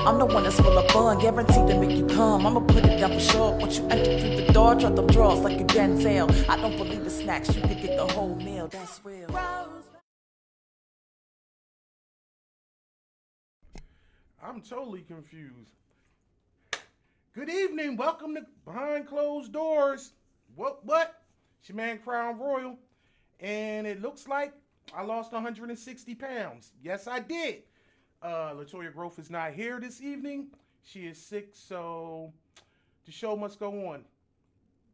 I'm the one that's full of fun, guaranteed to make you come. I'ma put it down for sure. Once you enter through the door, drop them drawers like a Denzel. I don't believe in snacks, you can get the whole meal, that's real. I'm totally confused. Good evening. Welcome to Behind Closed Doors. What? It's your man Crown Royal. And it looks like I lost 160 pounds. Yes, I did. Latoya Growth is not here this evening. She is sick, so the show must go on.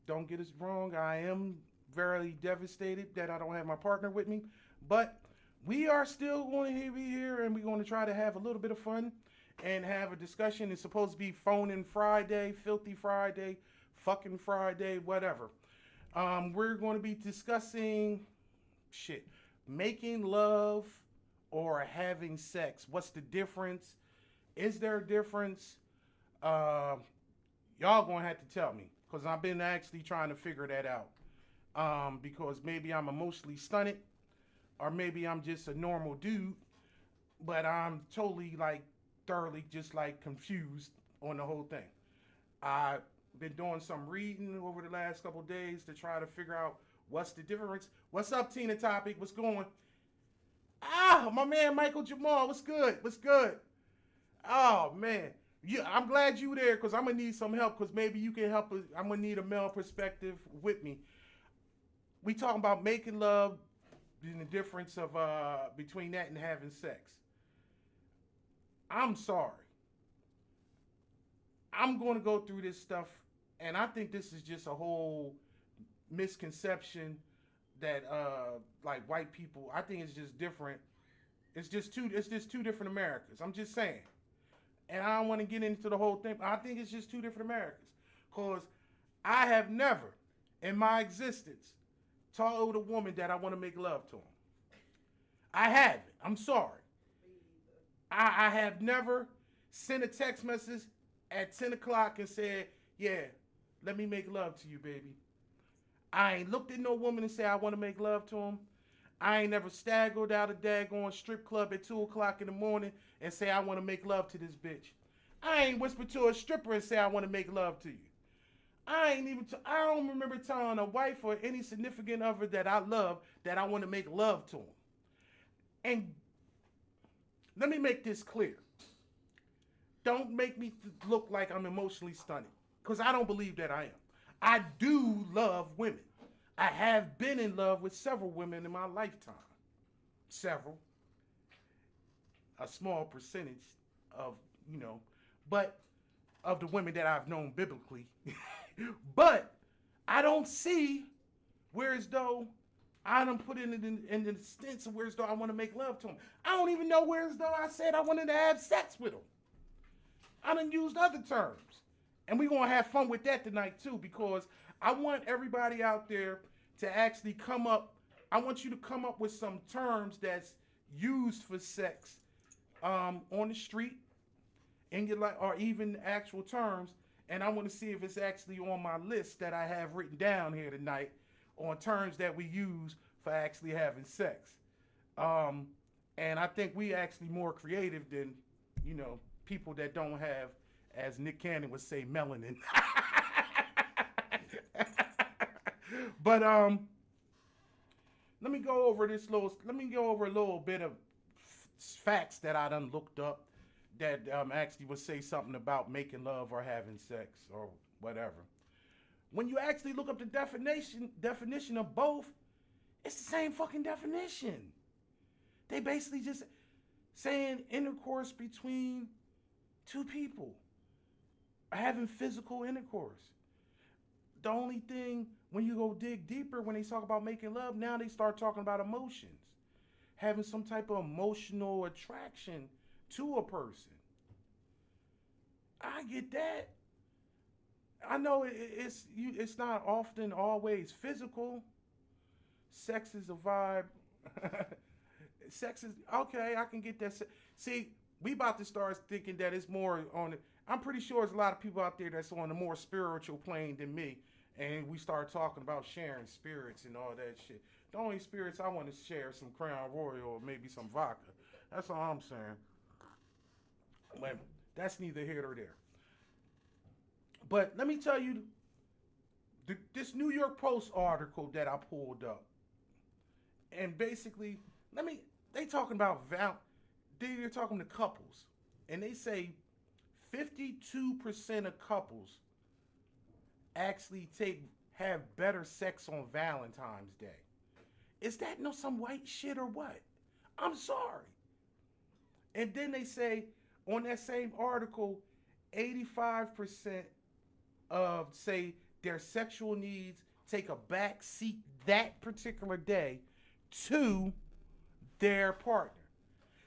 Don't get us wrong. I am very devastated that I don't have my partner with me. But we are still going to be here, and we're going to try to have a little bit of fun and have a discussion. It's supposed to be Phone-In Friday, Filthy Friday, Fucking Friday, whatever. We're going to be discussing making love or having sex. What's the difference? Is there a difference? Y'all going to have to tell me, because I've been actually trying to figure that out. Because maybe I'm emotionally stunted, or maybe I'm just a normal dude, but I'm totally thoroughly just confused on the whole thing. I've been doing some reading over the last couple of days to try to figure out what's the difference. What's up, Tina Topic? What's going? My man Michael Jamal. What's good? What's good? Oh man, I'm glad you there, because I'm gonna need some help, because maybe you can help us. I'm gonna need a male perspective with me. We talking about making love and the difference of between that and having sex. I'm sorry. I'm going to go through this stuff, and I think this is just a whole misconception that white people. I think it's just different. It's just two different Americas. I'm just saying, and I don't want to get into the whole thing. But I think it's just two different Americas, cause I have never, in my existence, told a woman that I want to make love to him. I haven't. I'm sorry. I have never sent a text message at 10 o'clock and said, yeah, let me make love to you, baby. I ain't looked at no woman and said I want to make love to him. I ain't never staggered out a daggone strip club at 2 o'clock in the morning and say I want to make love to this bitch. I ain't whispered to a stripper and say I want to make love to you. I don't remember telling a wife or any significant other that I love that I want to make love to him. And let me make this clear. Don't make me look like I'm emotionally stunted, because I don't believe that I am. I do love women. I have been in love with several women in my lifetime. Several. A small percentage of, but of the women that I've known biblically. But I don't see where as though I done put it in the stance of where as though I want to make love to him. I don't even know where as though I said I wanted to have sex with him. I done used other terms. And we're going to have fun with that tonight too, because I want everybody out there to actually come up. I want you to come up with some terms that's used for sex on the street, in your life, or even actual terms. And I want to see if it's actually on my list that I have written down here tonight on terms that we use for actually having sex. And I think we actually more creative than, people that don't have, as Nick Cannon would say, melanin. But let me go over a little bit of facts that I done looked up that actually would say something about making love or having sex or whatever. When you actually look up the definition of both, it's the same fucking definition. They basically just saying intercourse between two people, having physical intercourse. The only thing, when you go dig deeper, when they talk about making love, now they start talking about emotions, having some type of emotional attraction to a person. I get that. I know it's not often always physical. Sex is a vibe. Sex is okay. I can get that. See, we about to start thinking that it's more on. I'm pretty sure there's a lot of people out there that's on a more spiritual plane than me, and we start talking about sharing spirits and all that shit. The only spirits I want to share is some Crown Royal or maybe some vodka. That's all I'm saying. When That's neither here nor there. But let me tell you, this New York Post article that I pulled up, and basically, they talking about they're talking to couples, and they say 52% of couples actually have better sex on Valentine's Day. Is that some white shit or what? I'm sorry. And then they say on that same article, 85% of say their sexual needs take a back seat that particular day to their partner.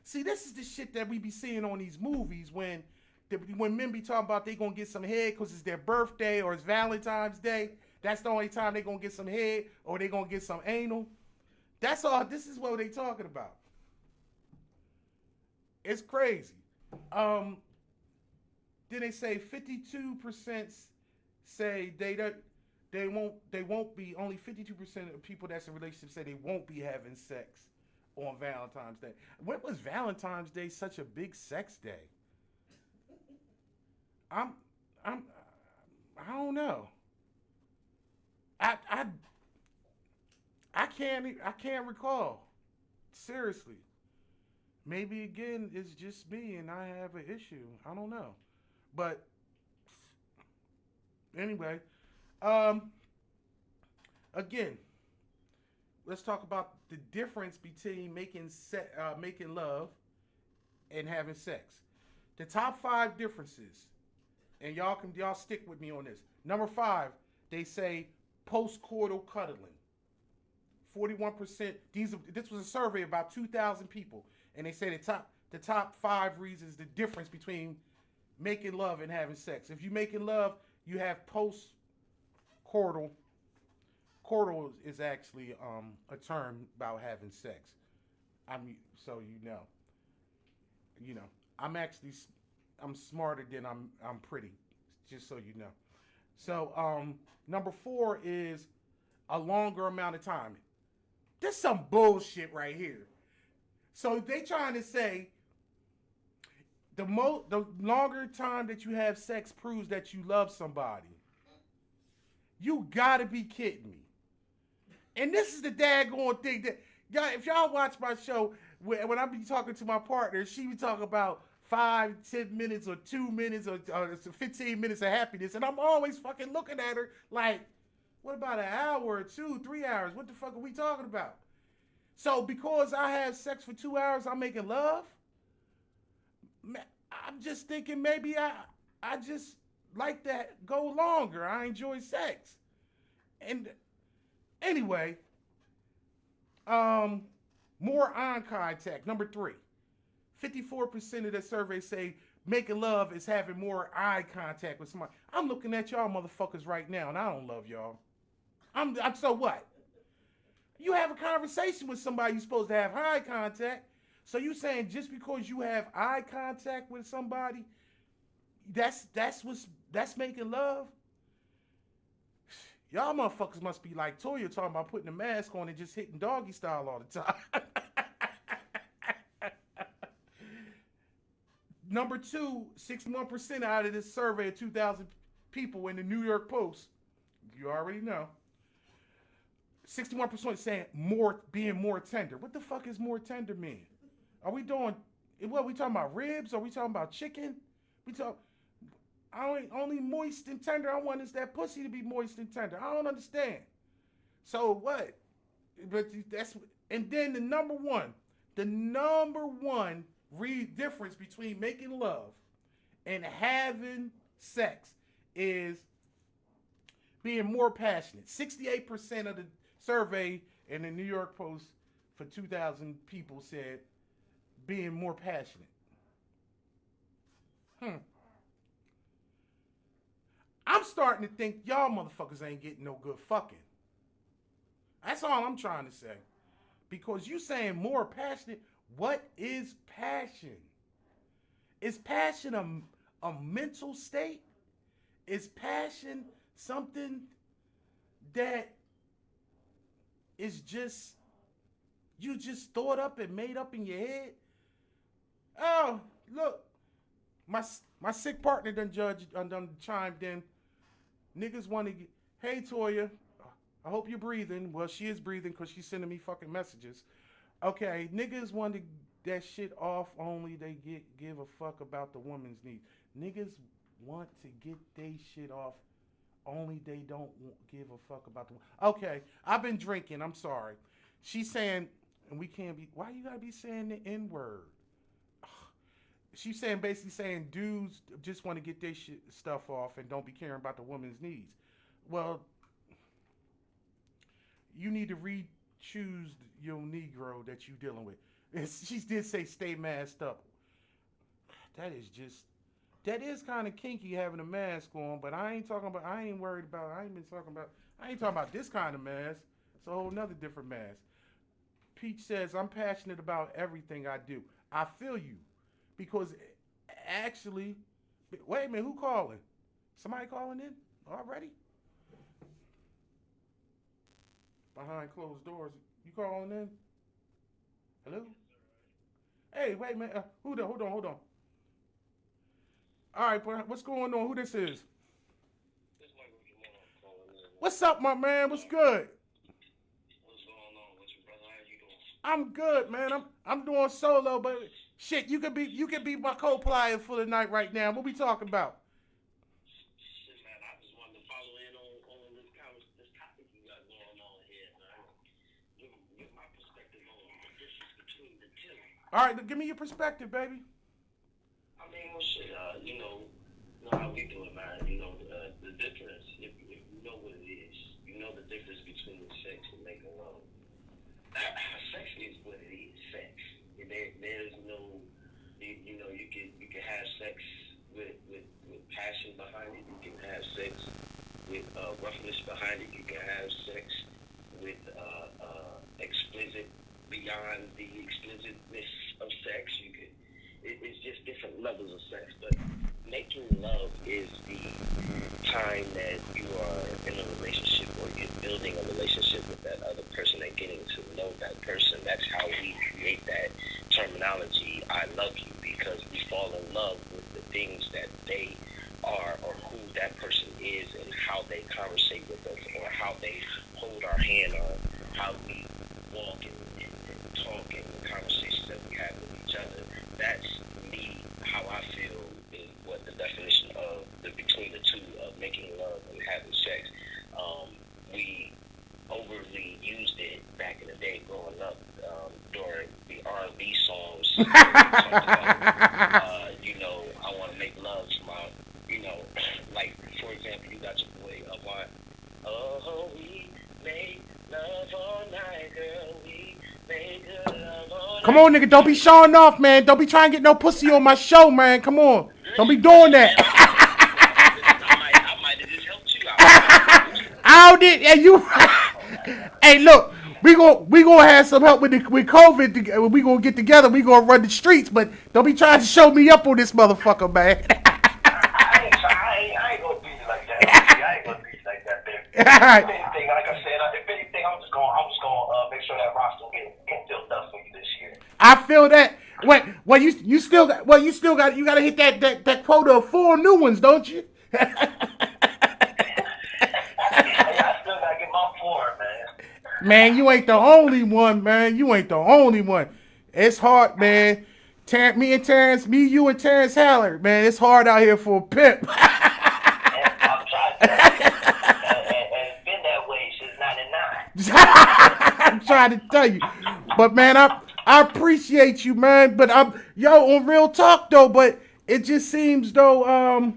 See, this is the shit that we be seeing on these movies when men be talking about they gonna get some head because it's their birthday or it's Valentine's Day. That's the only time they gonna get some head or they gonna get some anal. That's all. This is what they talking about. It's crazy. Then they say 52% say they won't be. Only 52% of people that's in relationships say they won't be having sex on Valentine's Day. When was Valentine's Day such a big sex day? I don't know. I can't recall. Seriously. Maybe again it's just me and I have an issue. I don't know. But anyway, again, let's talk about the difference between making love and having sex. The top 5 differences, and y'all stick with me on this. Number 5, they say post-coital cuddling. 41%. This was a survey of about 2,000 people, and they say the top 5 reasons the difference between making love and having sex. If you're making love, you have post-coital. Coital is actually a term about having sex. So you know, I'm smarter than I'm pretty, just so you know. So number 4 is a longer amount of time. This is some bullshit right here. So they trying to say the longer time that you have sex proves that you love somebody. You gotta be kidding me. And this is the daggone thing that if y'all watch my show, when I be talking to my partner, she be talking about 5, 10 minutes or 2 minutes or 15 minutes of happiness, and I'm always fucking looking at her like, what about an hour or 2, 3 hours? What the fuck are we talking about? So because I have sex for 2 hours, I'm making love? I'm just thinking maybe I just like that go longer. I enjoy sex. And anyway, more eye contact. Number 3, 54% of the survey say making love is having more eye contact with somebody. I'm looking at y'all motherfuckers right now, and I don't love y'all. I'm so what? You have a conversation with somebody, you're supposed to have eye contact. So you saying just because you have eye contact with somebody, that's making love? Y'all motherfuckers must be like Toya talking about putting a mask on and just hitting doggy style all the time. Number 2, 61% out of this survey of 2,000 people in the New York Post, you already know, 61% saying being more tender. What the fuck is more tender mean? Are we talking about ribs? Are we talking about chicken? Only moist and tender. I want is that pussy to be moist and tender. I don't understand. So what? And then the number one difference between making love and having sex is being more passionate. 68% of the survey in the New York Post for 2,000 people said being more passionate. I'm starting to think y'all motherfuckers ain't getting no good fucking. That's all I'm trying to say. Because you saying more passionate, what is passion? Is passion a mental state? Is passion something that is just, you just thought up and made up in your head? Oh, look, My sick partner done chimed in. Niggas want to get, hey Toya, I hope you're breathing. Well, she is breathing because she's sending me fucking messages. Okay, niggas want to that shit off only they give a fuck about the woman's needs. Niggas want to get they shit off only they don't give a fuck about the woman. Okay, I've been drinking. I'm sorry. She's saying, and we can't be, why you gotta be saying the N-word? She's saying, basically saying dudes just want to get their stuff off and don't be caring about the woman's needs. Well, you need to re-choose your Negro that you dealing with. She did say stay masked up. That is kind of kinky having a mask on, but I ain't talking about this kind of mask. It's a whole nother different mask. Peach says, I'm passionate about everything I do. I feel you. Because actually, wait a minute, who calling? Somebody calling in already? Behind closed doors. You calling in? Hello? Hey, wait a minute. Hold on. All right, what's going on? Who this is? What's up, my man? What's good? What's going on with you, brother? How you doing? I'm good, man. I'm doing solo, but shit, you could be my co-player for the night right now. What we talking about? Shit, man, I just wanted to follow in on this topic you got going on here, man. Give my perspective on the difference between the two. All right, give me your perspective, baby. I mean, well, shit, you know how we do it, man. You know, the difference, if you know what it is, you know the difference between sex and making love. Sex is what it is, sex. There's no, you know, you can have sex with passion behind it. You can have sex with roughness behind it. You can have sex with explicit, beyond the explicitness of sex. You can. It's just different levels of sex, but making love is the time that you are in a relationship or you're building a relationship with that other person and getting to know that person. That's how we create that terminology, I love you, because we fall in love with the things that they are or who that person is and how they conversate with us or how they hold our hand or how we walk and talk and the conversations that we have with each other. That's me, how I feel is what the definition of between the two of making love and having sex. We overly used it back in the day growing up during the R&B songs. You know, I want to make love to my, you know, like, for example, you got your boy Avant. Oh, we make love all night, girl. We make love all night. Come on, nigga. Don't be showing off, man. Don't be trying to get no pussy on my show, man. Come on. Don't be doing that. I might have just helped you out. I did, and you. Hey, look. We gonna have some help with COVID. We gonna get together. We gonna run the streets, but don't be trying to show me up on this motherfucker, man. I ain't gonna do you like that. I ain't gonna do you like that, baby. If anything, like I said, I'm just gonna make sure that roster get filled up for you this year. I feel that. Wait, well, you still gotta hit that quota of 4 new ones, don't you? I still gotta get my 4, man. Man, you ain't the only one, man. You ain't the only one. It's hard, man. Me, you, and Terrence Haller, man. It's hard out here for a pimp. I'm trying to tell you. And it's been that way since '99. I'm trying to tell you. But, man, I appreciate you, man. But on real talk, though, but it just seems, though,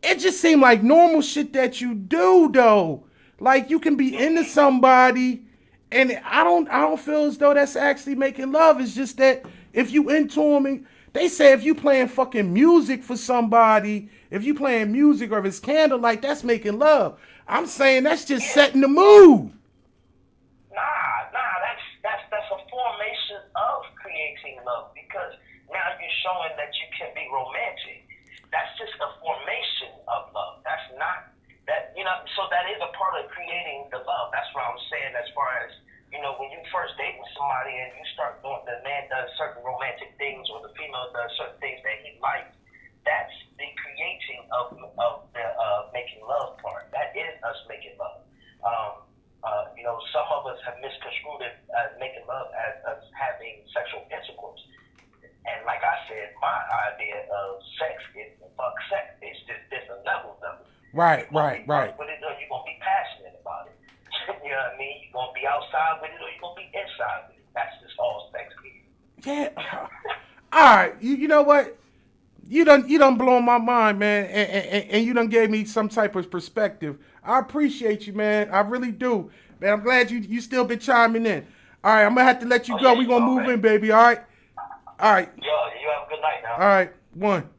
it just seemed like normal shit that you do, though. Like, you can be into somebody, and I don't feel as though that's actually making love. It's just that if you into them, and they say if you playing fucking music for somebody, if you playing music or if it's candlelight, that's making love. I'm saying that's just setting the mood. Nah, that's a formation of creating love, because now you're showing that you can be romantic. That's just a formation of love. That's not that, you know, so that is a part of creating the love. That's what I'm saying, as far as, you know, when you first date with somebody and you start doing, the man does certain romantic things or the female the certain things that he likes. That's the creating of the making love part. That is us making love. Some of us have misconstrued it as making love as us having sexual intercourse. And like I said, my idea of sex is fuck sex. It's just different levels of it. Right. With it, or you're gonna be passionate about it. You know what I mean? You're gonna be outside with it, or you're gonna be inside with it. That's just all sex is. Yeah. All right. You know what? You done blown my mind, man, and you done gave me some type of perspective. I appreciate you, man. I really do. Man, I'm glad you still been chiming in. All right, I'm gonna have to let you go. We gonna move in, baby. All right. All right. Yo, you have a good night now. All right. One.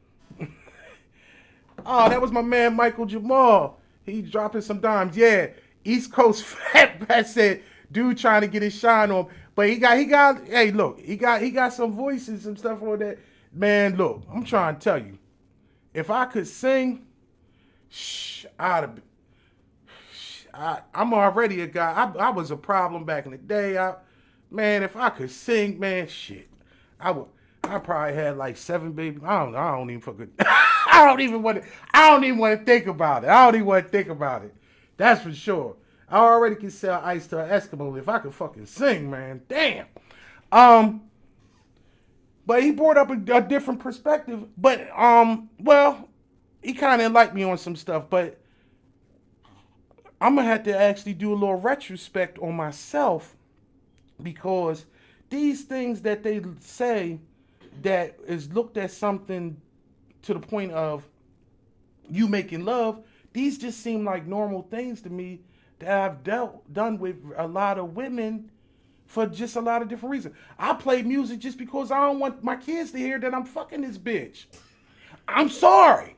Oh, that was my man Michael Jamal. He dropping some dimes. Yeah. East Coast Fat Pat said, dude trying to get his shine on. But he got hey, look, he got some voices, some stuff on that. Man, look, I'm trying to tell you. If I could sing, I'm already a guy. I was a problem back in the day. Man, if I could sing, man, shit. I probably had like 7 babies. I don't even fucking I don't even want to think about it. That's for sure. I already can sell ice to an Eskimo if I could fucking sing, man. Damn. But he brought up a different perspective. But well, he kind of enlightened me on some stuff. But I'm gonna have to actually do a little retrospect on myself, because these things that they say that is looked at something to the point of you making love, these just seem like normal things to me that I've done with a lot of women for just a lot of different reasons. I play music just because I don't want my kids to hear that I'm fucking this bitch. I'm sorry.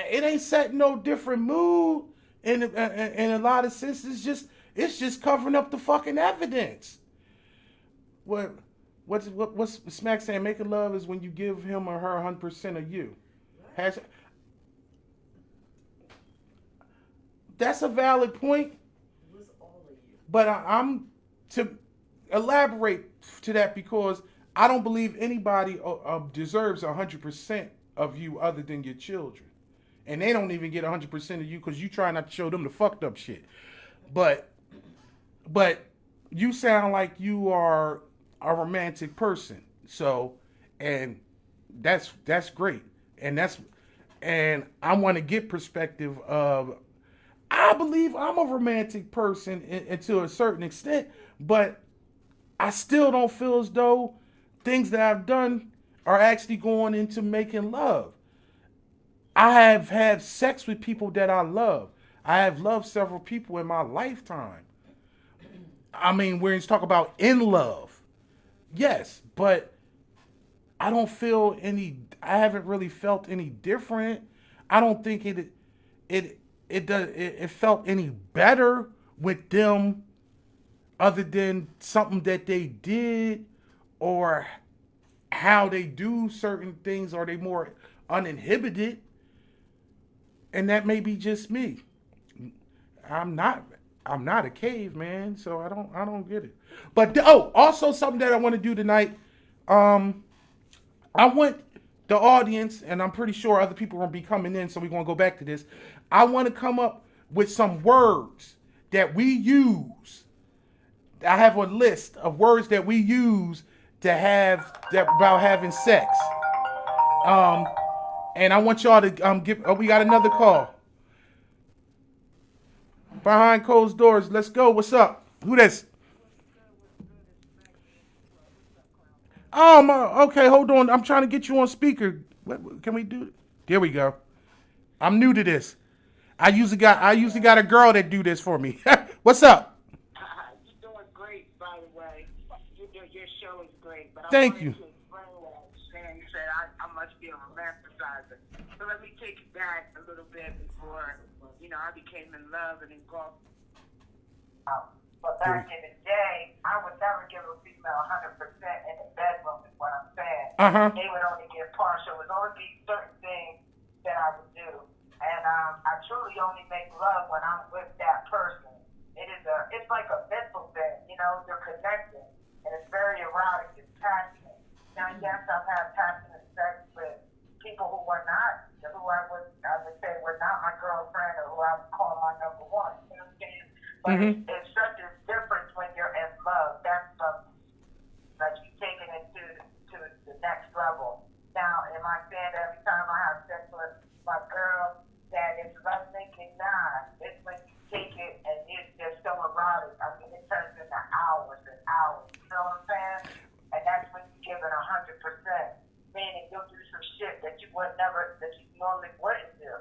It ain't setting no different mood in a lot of senses. It's just covering up the fucking evidence. What's Smack saying? Making love is when you give him or her 100% of you. That's a valid point. But I'm to elaborate to that, because I don't believe anybody deserves 100% of you other than your children. And they don't even get 100% of you because you try not to show them the fucked up shit. But you sound like you are a romantic person. So, and that's great. And I want to get perspective of, I believe I'm a romantic person and to a certain extent, but I still don't feel as though things that I've done are actually going into making love. I have had sex with people that I love. I have loved several people in my lifetime. I mean, we're talk about in love. Yes, but I don't feel I haven't really felt any different. I don't think it felt any better with them other than something that they did or how they do certain things. Are they more uninhibited? And that may be just me. I'm not a caveman, so I don't get it. But also something that I want to do tonight. I want the audience, and I'm pretty sure other people are gonna be coming in, so we're gonna go back to this. I want to come up with some words that we use. I have a list of words that we use about having sex. And I want y'all to give. Oh, we got another call. Behind closed doors. Let's go. What's up? Who this? Oh my. Okay, hold on. I'm trying to get you on speaker. What can we do? There we go. I'm new to this. I usually got a girl that do this for me. What's up? You're doing great, by the way. Your show is great. But Thank you. To explain what I'm saying. You said I must be a romanticizer. So let me take it back a little bit before, I became in love and engulfed. But back in the day, I would never give a female 100% in the bedroom is what I'm saying. Uh-huh. They would only get partial. It would only be certain things that I would do. And I truly only make love when I'm with that person. It's like a mental thing, you're connected. But it's such a difference when you're in love. That's something. Like you taking it to the next level. Now, am I saying that every time I have sex with my girl that it's love making? Nah. It's when you take it and it's just so erotic. I mean, it turns into hours and hours. You know what I'm saying? And that's when you give it 100%. Meaning you'll do some shit that you normally wouldn't do.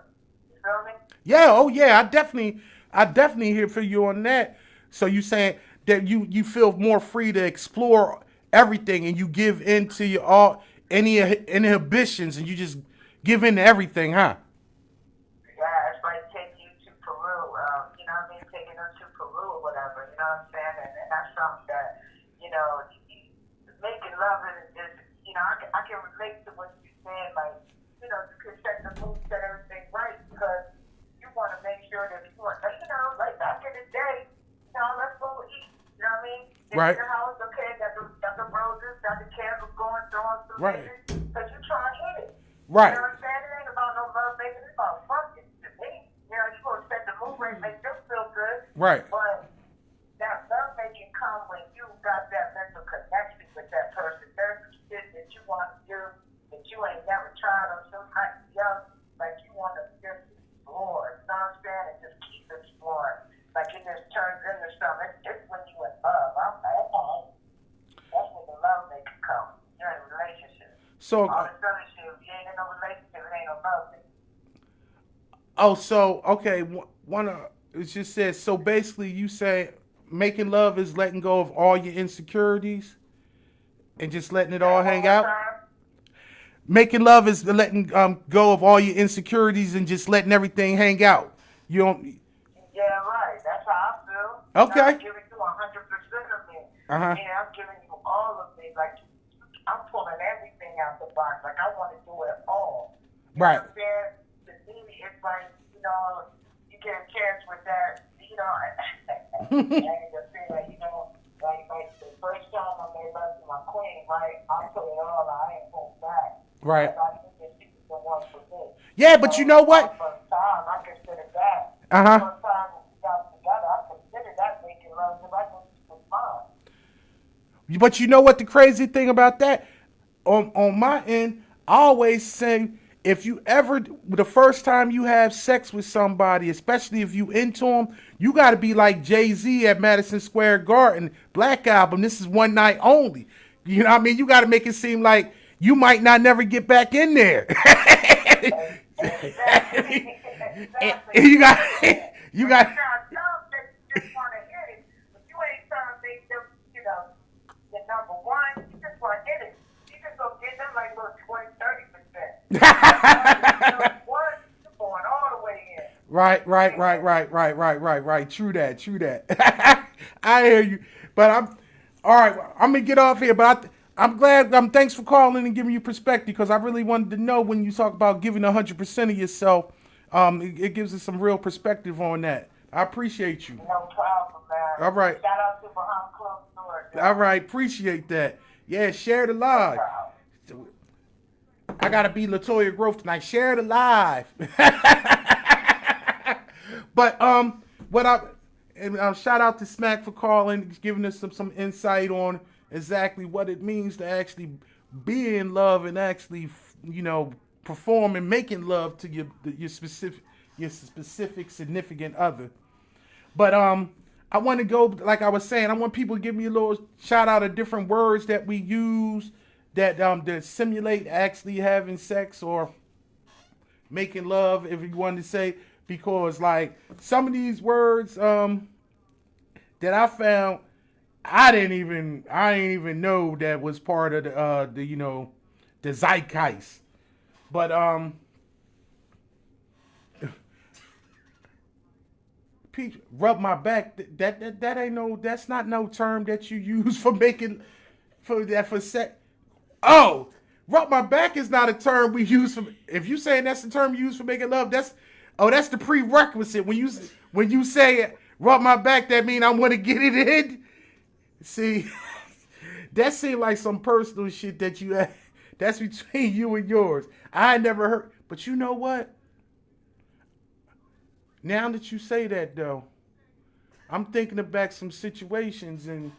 You feel me? Yeah, oh yeah, I definitely hear for you on that. So you saying that you feel more free to explore everything and you give in to your any inhibitions and you just give in to everything, huh? Yeah, it's like taking you to Peru, you know what I mean? Taking them to Peru or whatever, you know what I'm saying? And that's something that, making love is I can relate to what you're saying, like, you can set the mood, set everything right, because you want to make sure that like back in the day, let's go eat, you know what I mean? Right. Your house, okay, got the roses, got the candles going, throwing some Right. because you trying to hit it. Right. You know what I'm saying? It ain't about no love making, it's about fucking to me. You going to set the mood and make them feel good. Right. But that love making come when you got that mental connection with that person. There's some shit that you want to do that you ain't never tried or some kind of young, like you want to just explore. You know what I'm saying? And just keep exploring. Like it just turns into something. It's when you in love. I'm like, okay. That's when the love making comes. You're in a relationship. So All this other shit, if you ain't in no relationship, it ain't no love making. okay, it just says, so basically you say making love is letting go of all your insecurities and just letting it all hang out. Making love is letting go of all your insecurities and just letting everything hang out. You don't. Yeah, right. That's how I feel. Okay. I'm giving you 100% of me. Uh-huh. Yeah, I'm giving you all of me. Like, I'm pulling everything out the box. Like, I want to do it all. You Right. know what I'm saying? To me, it's like, you get a chance with that, I ain't just saying that, like the first time I made love to my queen, right? I put it all out. I ain't pulled back. Right. Because I knew that she was the one for me. Yeah, but you know what? My first time, I consider that. Uh-huh. The first time we got together, I consider that making love because I knew she was mine. But you know what the crazy thing about that? On my end, I always say if you ever the first time you have sex with somebody, especially if you into them, you got to be like Jay-Z at Madison Square Garden, Black Album. This is one night only. You know what I mean? You got to make it seem like you might not never get back in there. Exactly. you got. You got some that you just want to hit it, but you ain't trying to make them, the number one. You just want to hit it. You just gonna get them like little 20-30%. You're going all the way in. Right. True that. I hear you. But I'm all right. I'm gonna get off here. But I'm glad. Thanks for calling and giving you perspective because I really wanted to know when you talk about giving 100% of yourself. It gives us some real perspective on that. I appreciate you. No problem, man. All right. Shout out to Behind Closed Doors. All right. Appreciate that. Yeah. Share the live. I gotta be Latoya Grove tonight. Share the live. But shout out to Smack for calling, giving us some insight on exactly what it means to actually be in love and actually perform and making love to your specific significant other. But I want to go, like I was saying, I want people to give me a little shout out of different words that we use that simulate actually having sex or making love, if you wanted to say, because like some of these words that I found, I didn't even know that was part of the zeitgeist. But Pete, rub my back. That ain't no. That's not no term that you use for sex. Oh, rub my back is not a term we use for. If you saying that's the term you use for making love, that's the prerequisite. When you say rub my back, that mean I want to get it in. See, that seems like some personal shit that you have. That's between you and yours. I never heard. But you know what? Now that you say that, though, I'm thinking about some situations, and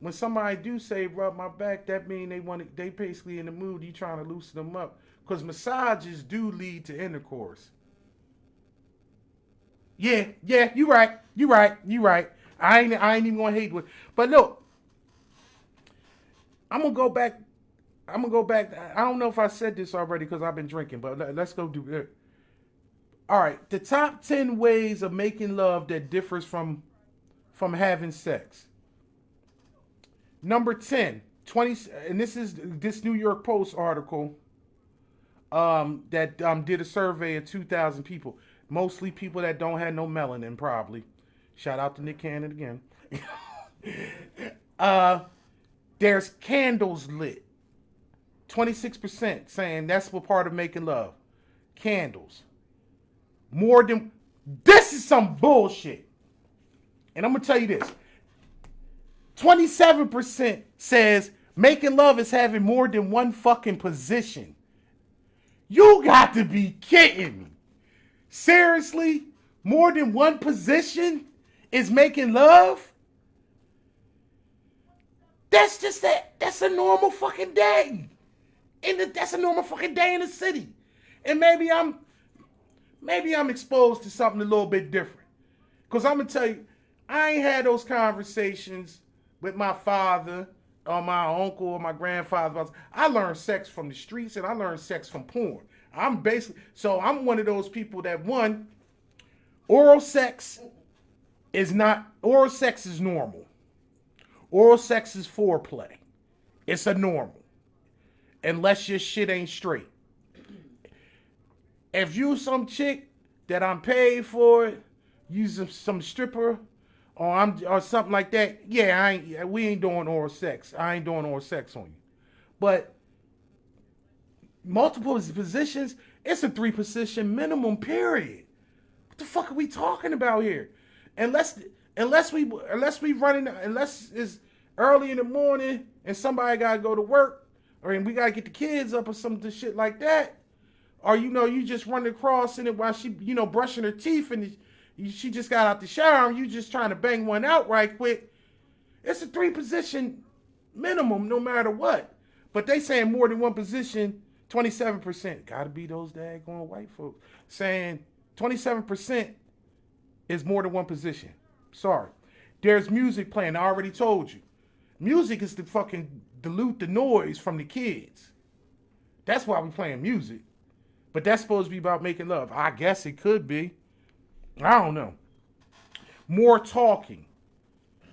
when somebody do say rub my back, that mean they basically in the mood. You trying to loosen them up, because massages do lead to intercourse. Yeah, you right. I ain't even gonna hate with. But look, I'm gonna go back. I don't know if I said this already because I've been drinking, but let's go do it. All right, the top 10 ways of making love that differs from having sex. Number 10, 20, and this is this New York Post article that did a survey of 2,000 people, mostly people that don't have no melanin, probably. Shout out to Nick Cannon again. There's candles lit. 26% saying that's what part of making love. Candles. More than, this is some bullshit. And I'm gonna tell you this. 27% says making love is having more than one fucking position. You got to be kidding me. Seriously? More than one position is making love? That's just that. That's a normal fucking day. That's a normal fucking day in the city. And maybe I'm exposed to something a little bit different. Because I'm going to tell you, I ain't had those conversations with my father or my uncle or my grandfather. I learned sex from the streets and I learned sex from porn. I'm one of those people that, one, oral sex is normal. Oral sex is foreplay. It's a normal. Unless your shit ain't straight. If you some chick that I'm paid for it, you some stripper or something like that, yeah, we ain't doing oral sex. I ain't doing oral sex on you. But multiple positions, it's a 3-position minimum, period. What the fuck are we talking about here? Unless it's early in the morning and somebody gotta go to work, or we gotta get the kids up or some shit like that, or you just run across in it while she brushing her teeth and she just got out the shower and you just trying to bang one out right quick. It's a 3-position minimum no matter what. But they saying more than one position. 27%, gotta be those daggone white folks saying 27% is more than one position. Sorry. There's music playing. I already told you. Music is to fucking dilute the noise from the kids. That's why we're playing music. But that's supposed to be about making love. I guess it could be. I don't know. More talking.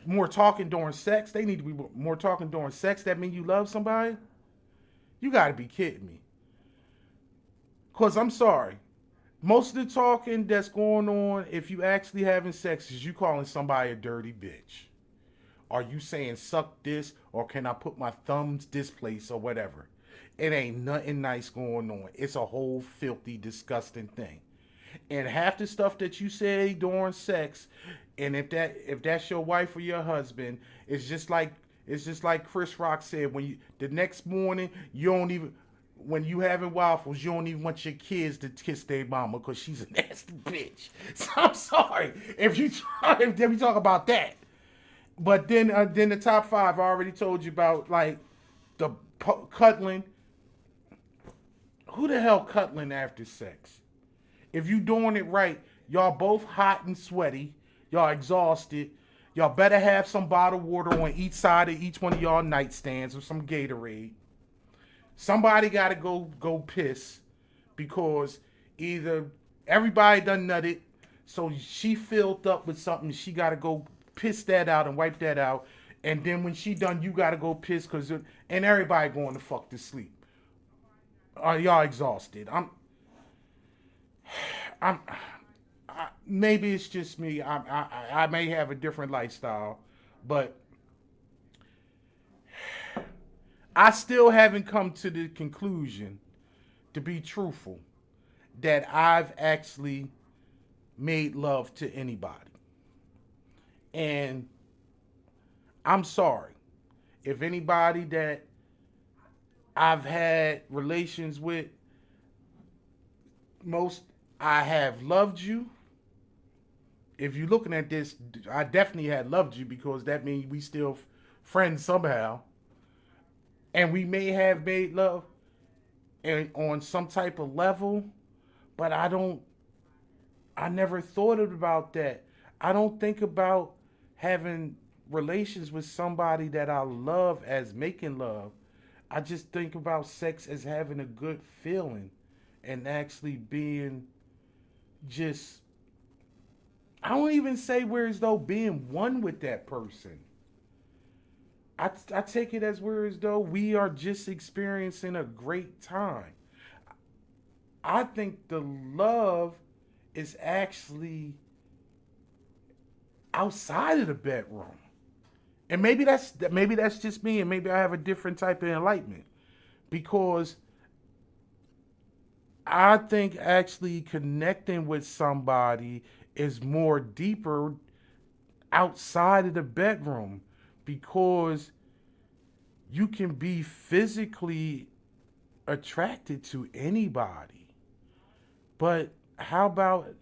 More talking during sex. They need to be more talking during sex. That mean you love somebody? You gotta be kidding me. Because I'm sorry. Most of the talking that's going on, if you actually having sex, is you calling somebody a dirty bitch. Are you saying suck this, or can I put my thumbs this place, or whatever? It ain't nothing nice going on. It's a whole filthy, disgusting thing. And half the stuff that you say during sex, and if that's your wife or your husband, it's just like Chris Rock said, the next morning you don't even, when you having waffles, you don't even want your kids to kiss their mama because she's a nasty bitch. So I'm sorry if we talk about that. But then the top 5 I already told you about, like the cuddling. Who the hell cuddling after sex? If you doing it right, y'all both hot and sweaty, y'all exhausted. Y'all better have some bottled water on each side of each one of y'all nightstands or some Gatorade. Somebody got to go piss because either everybody done nutted, so she filled up with something. She got to go piss that out and wipe that out. And then when she done, you got to go piss and everybody going to fuck to sleep. Are y'all exhausted? Maybe it's just me. I may have a different lifestyle, but I still haven't come to the conclusion, to be truthful, that I've actually made love to anybody. And I'm sorry if anybody that I've had relations with, I have loved you if you're looking at this, I definitely had loved you because that means we still friends somehow, and we may have made love and on some type of level, but I never thought about that. I don't think about having relations with somebody that I love as making love. I just think about sex as having a good feeling and actually being just, I don't even say where as though being one with that person. I take it as where as though we are just experiencing a great time. I think the love is actually outside of the bedroom. And maybe that's just me, and maybe I have a different type of enlightenment. Because I think actually connecting with somebody is more deeper outside of the bedroom, because you can be physically attracted to anybody. But how about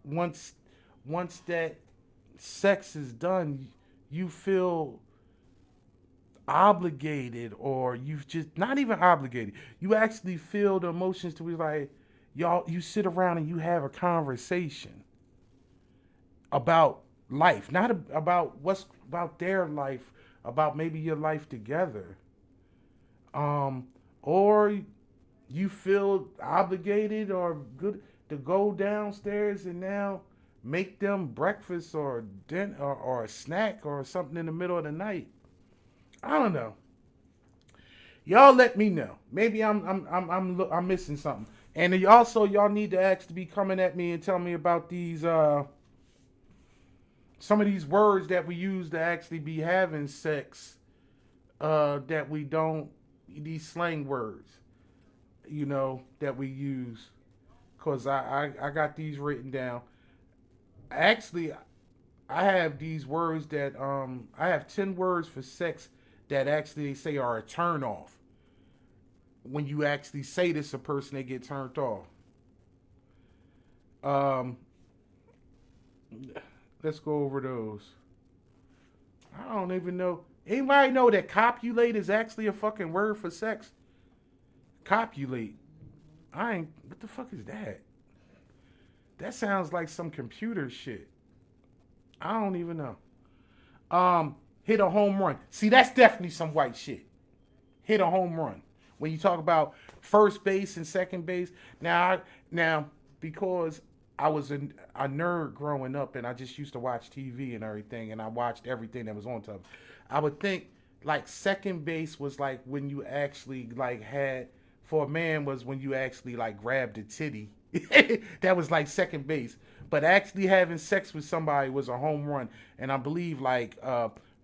once that sex is done, you feel obligated, or you've just not even obligated. You actually feel the emotions to be like, y'all, you sit around and you have a conversation about life, not about what's about their life, about maybe your life together. Or you feel obligated or good to go downstairs and now make them breakfast or dinner or a snack or something in the middle of the night. I don't know. Y'all let me know. Maybe I'm missing something. And also y'all need to actually be coming at me and tell me about these some of these words that we use to actually be having sex, that we don't, these slang words, that we use. Cause I got these written down. Actually, I have these words that I have 10 words for sex that actually they say are a turn off. When you actually say this to a person, they get turned off. Let's go over those. I don't even know. Anybody know that copulate is actually a fucking word for sex? Copulate. What the fuck is that? That sounds like some computer shit. I don't even know. Hit a home run. See, that's definitely some white shit. Hit a home run. When you talk about first base and second base. Now, because I was a nerd growing up and I just used to watch TV and everything, and I watched everything that was on top. I would think like second base was like when you actually like had, for a man, was when you actually like grabbed a titty. That was like second base. But actually having sex with somebody was a home run. And I believe like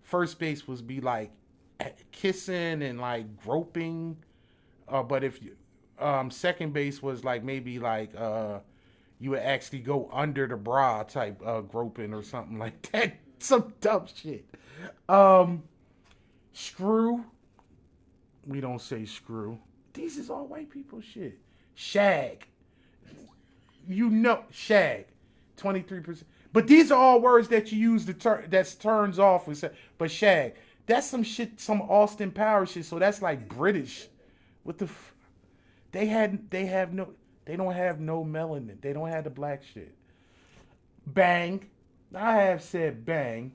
first base was be like kissing and like groping. But if you second base was like maybe like you would actually go under the bra type groping or something like that. Some dumb shit. Screw. We don't say screw. These is all white people shit. Shag. Shag. 23%. But these are all words that you use that turns off with. But shag. That's some shit, some Austin Powers shit. So that's like British. What the they don't have no melanin. They don't have the black shit. Bang. I have said bang.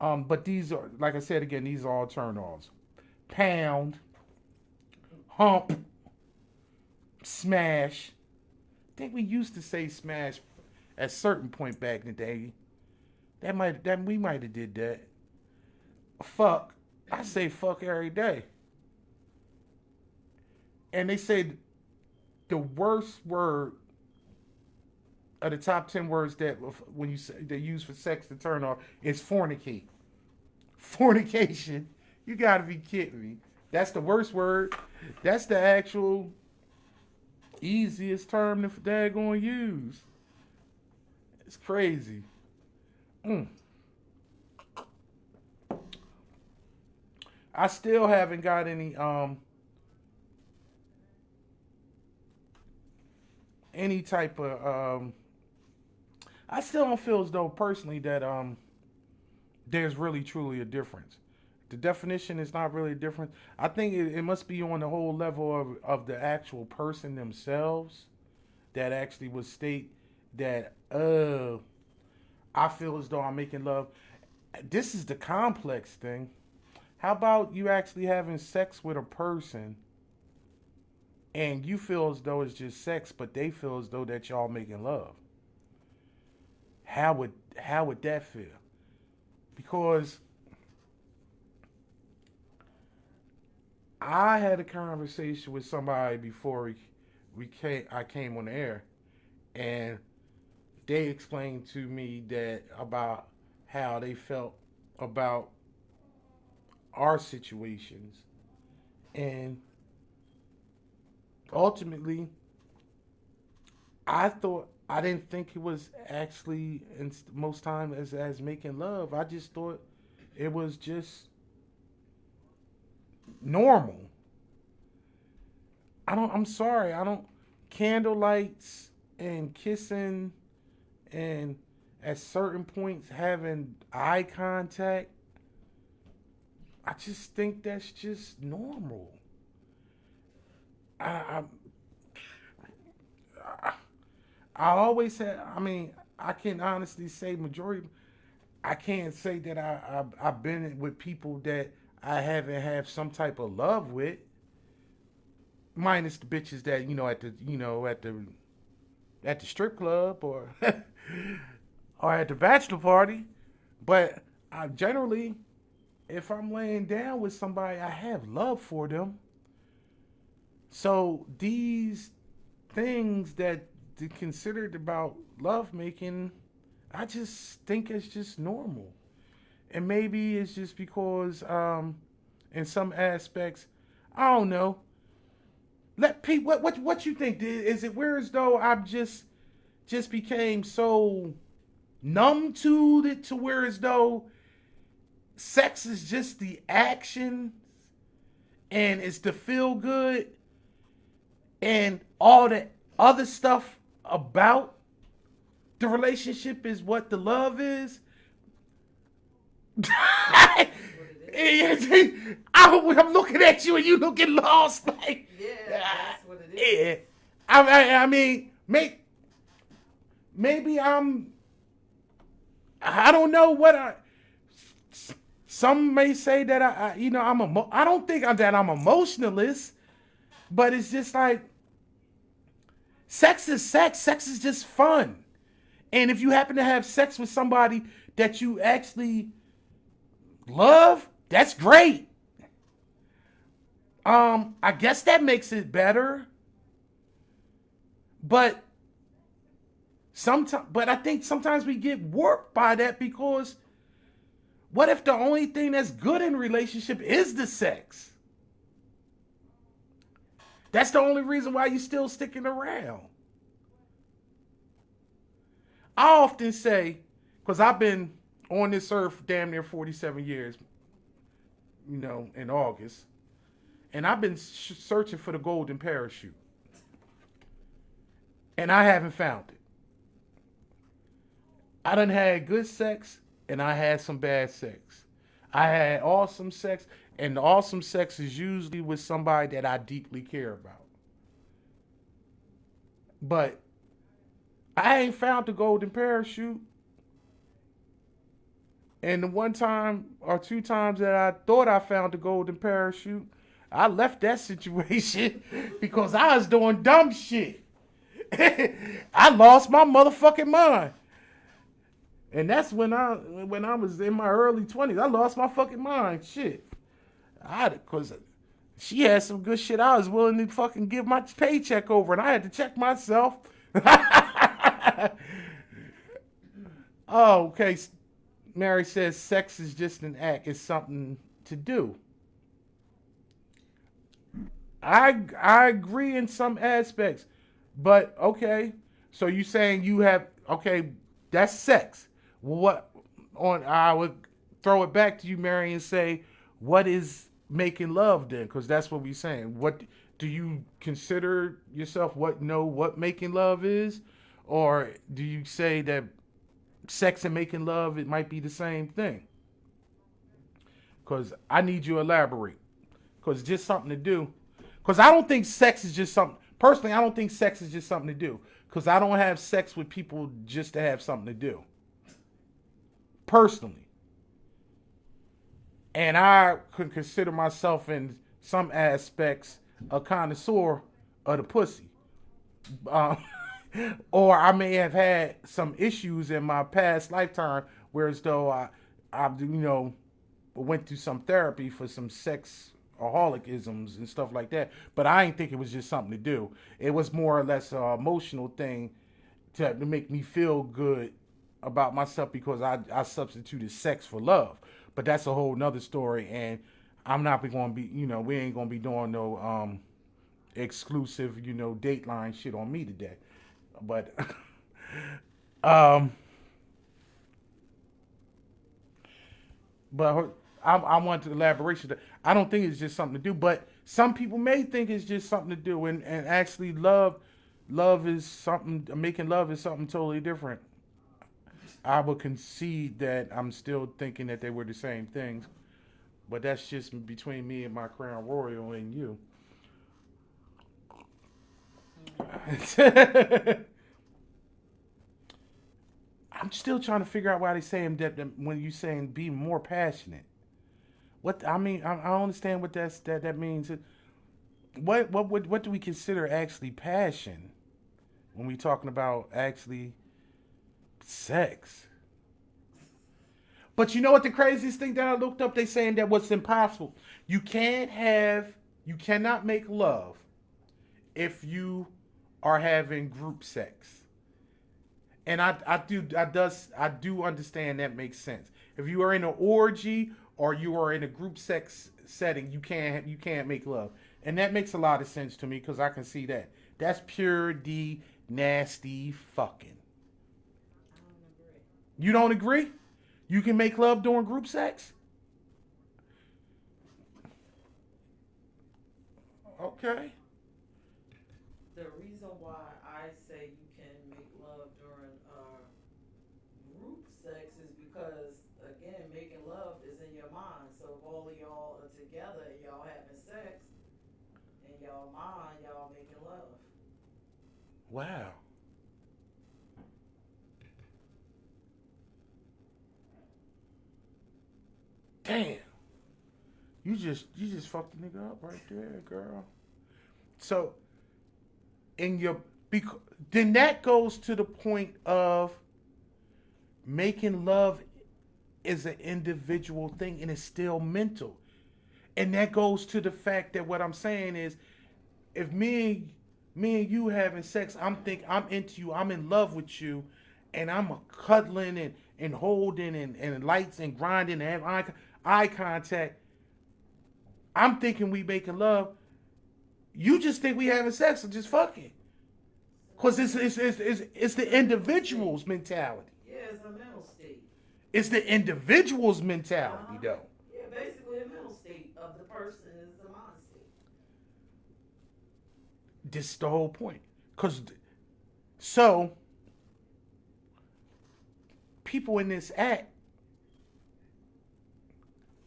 But these are, like I said again, these are all turn-offs. Pound. Hump. Smash. I think we used to say smash at a certain point back in the day. We might have did that. Fuck. I say fuck every day. And they say the worst word of the top 10 words that when you say they use for sex to turn off is fornicate. Fornication. You gotta be kidding me. That's the worst word. That's the actual easiest term that they're gonna use. It's crazy. I still haven't got any type of I still don't feel as though personally that there's really truly a difference. The definition is not really different. I think it must be on the whole level of the actual person themselves that actually would state that I feel as though I'm making love. This is the complex thing. How about you actually having sex with a person and you feel as though it's just sex, but they feel as though that y'all making love? How would that feel? Because I had a conversation with somebody before I came on the air, and they explained to me that about how they felt about our situations, and ultimately, I didn't think it was actually in most time as making love. I just thought it was just normal. I'm sorry. I don't candlelights and kissing and at certain points having eye contact. I just think that's just normal. I I always said, I mean, I can honestly say majority. I can't say that I've been with people that I haven't have some type of love with, minus the bitches that at the strip club or or at the bachelor party. But I generally, if I'm laying down with somebody, I have love for them. So these things that considered about love making, I just think it's just normal. And maybe it's just because in some aspects, I don't know. Let Pete, what you think? Is it weird as though I've just became so numb to it to where as though sex is just the action and it's the feel good and all the other stuff about the relationship is what the love is? I'm looking at you and you looking lost like, yeah, that's what it is. yeah. I mean, maybe I don't know what some may say that I don't think that I'm emotionalist, but it's just like sex is sex. Sex is just fun. And if you happen to have sex with somebody that you actually love, that's great. I guess that makes it better. But I think sometimes we get warped by that because what if the only thing that's good in a relationship is the sex? That's the only reason why you're still sticking around. I often say, because I've been on this earth damn near 47 years, in August, and I've been searching for the golden parachute. And I haven't found it. I done had good sex, and I had some bad sex. I had awesome sex, and the awesome sex is usually with somebody that I deeply care about. But I ain't found the golden parachute. And the one time or two times that I thought I found the golden parachute, I left that situation because I was doing dumb shit. I lost my motherfucking mind. And that's when I was in my early 20s. I lost my fucking mind. Shit. Because she had some good shit I was willing to fucking give my paycheck over, and I had to check myself. Oh, okay. Mary says sex is just an act. It's something to do. I agree in some aspects. But, okay. So you saying that's sex. Well, I would throw it back to you, Mary, and say, what is making love then? Because that's what we're saying. What do you consider yourself what making love is? Or do you say that sex and making love, it might be the same thing. Because I need you to elaborate. Because it's just something to do. Because I don't think sex is just something. Personally, I don't think sex is just something to do. Because I don't have sex with people just to have something to do. Personally. And I could consider myself in some aspects a connoisseur of the pussy. Or I may have had some issues in my past lifetime, whereas though I went through some therapy for some sexaholicisms and stuff like that. But I didn't think it was just something to do. It was more or less an emotional thing to make me feel good about myself because I substituted sex for love. But that's a whole nother story, and I'm not going to be, we ain't going to be doing no exclusive, Dateline shit on me today. But but I want to elaboration. I don't think it's just something to do, but some people may think it's just something to do, and actually love is something. Making love is something totally different. I would concede that I'm still thinking that they were the same things, but that's just between me and my Crown Royal and you. I'm still trying to figure out why they say that when you saying be more passionate. What I mean, I don't understand what that means. What do we consider actually passion when we talking about actually sex? But you know what the craziest thing that I looked up? They saying that what's impossible. You cannot make love if you are having group sex. And I do understand that makes sense. If you are in an orgy or you are in a group sex setting, you can't make love. And that makes a lot of sense to me because I can see that. That's pure D nasty fucking. You don't agree? You can make love during group sex? Okay. The reason why I say you can make love during group sex is because, again, making love is in your mind. So if all of y'all are together and y'all having sex, in y'all mind, y'all making love. Wow. Damn. You just fucked the nigga up right there, girl. So then that goes to the point of making love is an individual thing and it's still mental. And that goes to the fact that what I'm saying is if me and you having sex, I'm into you, I'm in love with you, and I'm cuddling and holding and lights and grinding and having eye contact. I'm thinking we making love. You just think we having sex and just fucking. Cause it's the individual's mentality. Yeah, it's a mental state. It's the individual's mentality though. Yeah, basically a mental state of the person is the mind state. This is the whole point. So people in this act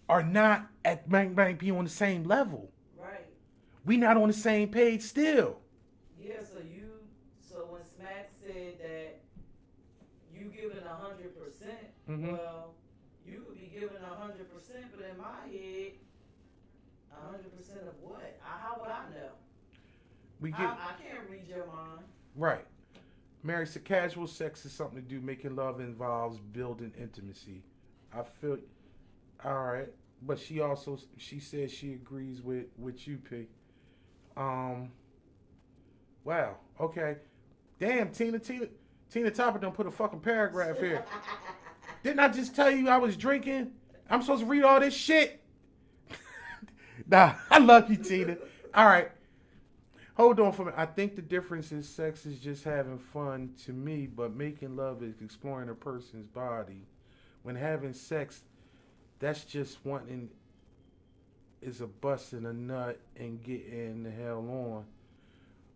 are not might be on the same level. Right. We not on the same page still. Yeah, so when Smack said that you giving 100%, well, you could be giving 100%, but in my head, 100% of what? How would I know? I can't read your mind. Right. Mary said casual sex is something to do. Making love involves building intimacy. I feel all right, but she says she agrees with you, P. Wow. Okay. Damn, Tina Topper done put a fucking paragraph here. Didn't I just tell you I was drinking? I'm supposed to read all this shit? Nah, I love you, Tina. All right. Hold on for a minute. I think the difference is sex is just having fun to me, but making love is exploring a person's body. When having sex, that's just wanting is a busting a nut and getting the hell on.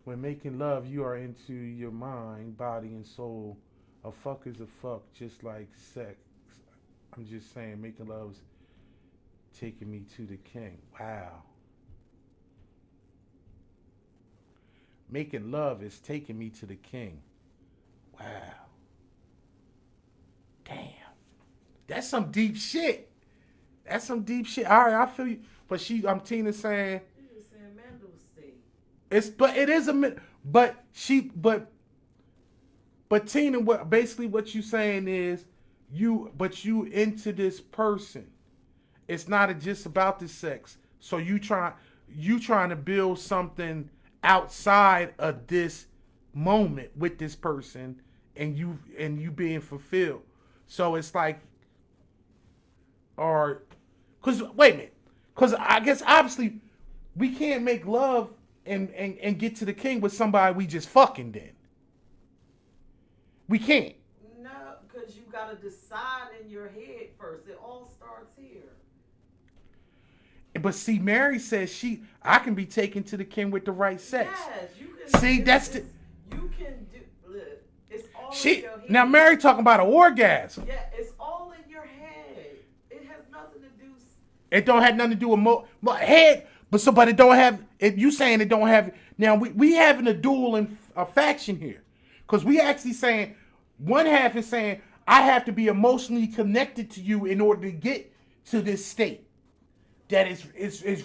When making love, you are into your mind, body, and soul A fuck is a fuck, just like sex. I'm just saying, making love's taking me to the king. Wow. Making love is taking me to the king. Wow. Damn. That's some deep shit. That's some deep shit. All right, I feel you. But Tina saying, You just saying mental state. but it is but Tina, what you saying is you into this person. It's not just about the sex. So you trying to build something outside of this moment with this person, and you being fulfilled. So it's like, or, cause wait a minute, cause I guess obviously we can't make love and get to the king with somebody we just fucking then. We can't. No, because you got to decide in your head first. It all starts here. But see, Mary says I can be taken to the king with the right sex. Yes, you can. See, that's the. You can do. Look, it's all in She your head. now Mary talking about an orgasm. Yeah, it's all in your head. It has nothing to do. It don't have nothing to do with head, but it don't have. You saying it don't have. Now we having a dual and a faction here, because we actually saying one half is saying I have to be emotionally connected to you in order to get to this state that is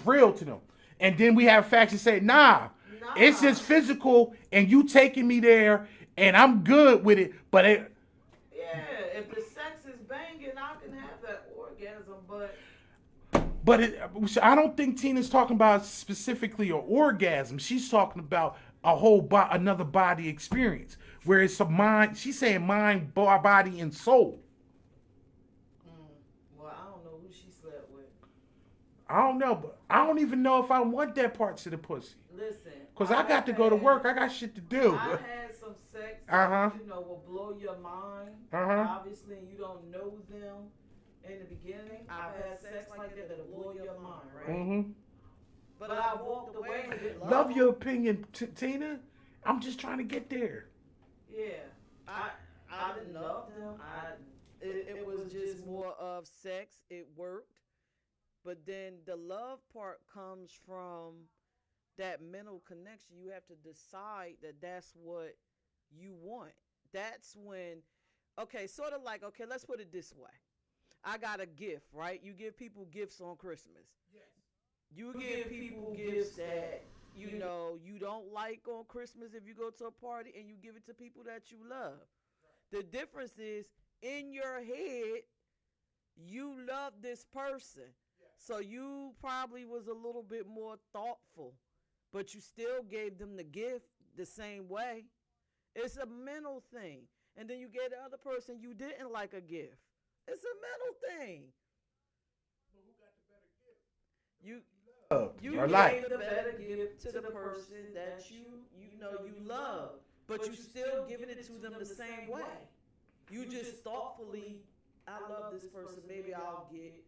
real to them, and then we have factions say nah, it's just physical, and you taking me there, and I'm good with it, but it. Yeah, if the sex is banging, I can have that orgasm, but. But I don't think Tina's talking about specifically an orgasm. She's talking about a whole another body experience where it's a mind. She's saying mind, body, and soul. Well, I don't know who she slept with. I don't know, but I don't even know if I want that part to the pussy. Listen, Cause I got to go to work. I got shit to do. I had some sex Uh-huh. that, will blow your mind. Uh-huh. Obviously, you don't know them in the beginning. I've had sex like that that'll blow your mind, right? Mm-hmm. But I walked away and didn't Love your opinion, Tina. I'm just trying to get there. Yeah, I didn't love them. It was just more of sex. It worked, but then the love part comes from that mental connection. You have to decide that that's what you want. That's when, okay, sort of like, okay, let's put it this way. I got a gift, right? You give people gifts on Christmas. Yes. You give people gifts that, you don't like on Christmas if you go to a party, and you give it to people that you love. Right. The difference is, in your head, you love this person. Yes. So you probably was a little bit more thoughtful, but you still gave them the gift the same way. It's a mental thing. And then you gave the other person you didn't like a gift. It's a mental thing. But who got the better gift? You gave the better gift to the person that you love, but you still giving it to them the same way. You just thoughtfully, I love this person, maybe I'll get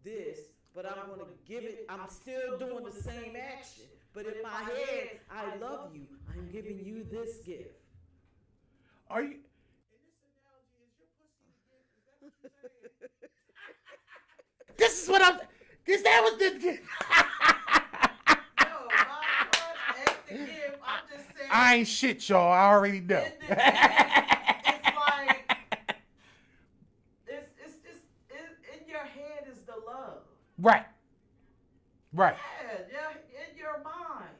this, but I'm going to give it, I'm still doing the same action. But in my head, I love you. I'm giving you this gift. Are you? This is what I'm. Cause that was the. No, my part ain't the gift. I'm just saying. I ain't shit, y'all. I already know. It's like it's just in your head is the love. Right. Right. Yeah, in your mind.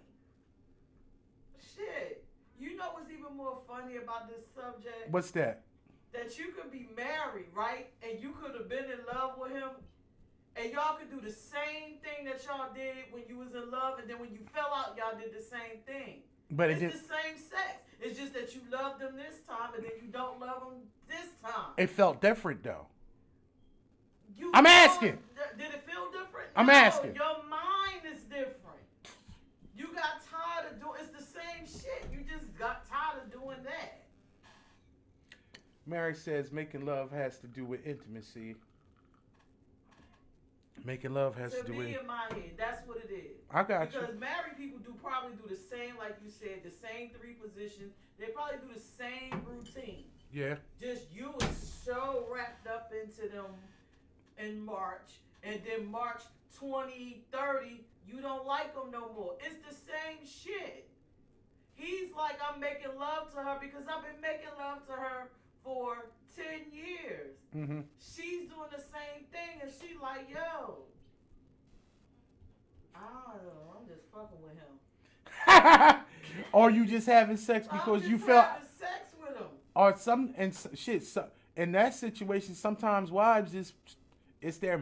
Shit. You know what's even more funny about this subject? What's that? That you could be married, right? And you could have been in love with him. And y'all could do the same thing that y'all did when you was in love. And then when you fell out, y'all did the same thing. But it's the same sex. It's just that you loved them this time and then you don't love them this time. It felt different, though. I'm asking. Did it feel different? I'm asking. Your mind is different. You got tired of doing, it's the same shit. You just got tired of doing that. Mary says making love has to do with intimacy. Making love has to do with. To me, in my head, that's what it is. I got you. Because married people probably do the same, like you said, the same 3 positions. They probably do the same routine. Yeah. Just you was so wrapped up into them in March, and then March 2030, you don't like them no more. It's the same shit. He's like, I'm making love to her because I've been making love to her for 10 years. Mm-hmm. She's doing the same thing, and she like, yo, I don't know, I'm just fucking with him. Or you just having sex because I'm you just felt, having sex with him. or some and shit. So, in that situation, sometimes wives just it's their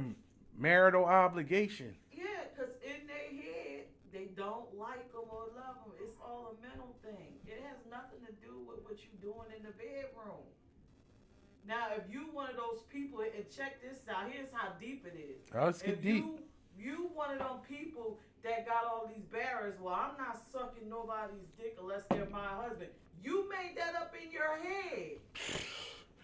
marital obligation. Yeah, because in their head, they don't like them or love them. It's all a mental thing. It has nothing to do with what you're doing in the bedroom. Now, if you one of those people, and check this out, here's how deep it is. Oh, let's get If deep. you one of them people that got all these barriers, well, I'm not sucking nobody's dick unless they're my husband. You made that up in your head.